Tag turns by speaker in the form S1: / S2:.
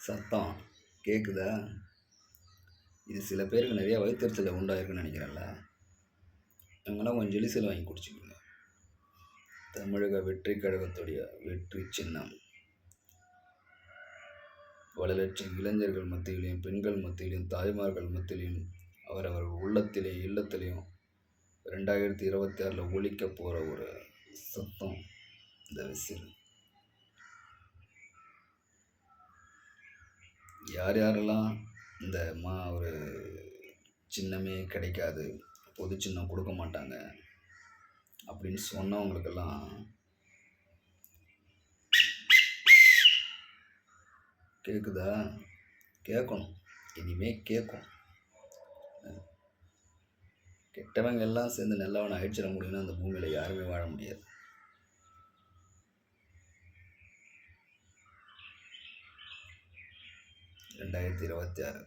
S1: சத்தம் கேட்குதா? இது சில பேருக்கு நிறைய வயித்தெரிச்சலை உண்டாயிருக்குன்னு நினைக்கிறேன்ல. இவங்கெல்லாம் கொஞ்சம் ஜெலிசல் வாங்கி குடிச்சுக்கோங்க. தமிழக வெற்றி கழகத்துடைய வெற்றி சின்னம் பல லட்சம் இளைஞர்கள் மத்தியிலையும், பெண்கள் மத்தியிலையும், தாய்மார்கள் மத்தியிலையும், அவரவர் உள்ளத்திலையும் இல்லத்திலையும் 2026 ஒலிக்க போகிற ஒரு சத்தம் இந்த விசில். யார் யாரெல்லாம் இந்த ஒரு சின்னமே கிடைக்காது, பொது சின்னம் கொடுக்க மாட்டாங்க அப்படின்னு சொன்னவங்களுக்கெல்லாம் கேட்குதா? கேட்கணும், இனிமே கேட்கும். கெட்டவங்க எல்லாம் சேர்ந்து நல்லவனை அழிச்சிட முடியும்னா அந்த பூமியில் யாருமே வாழ முடியாது. 2026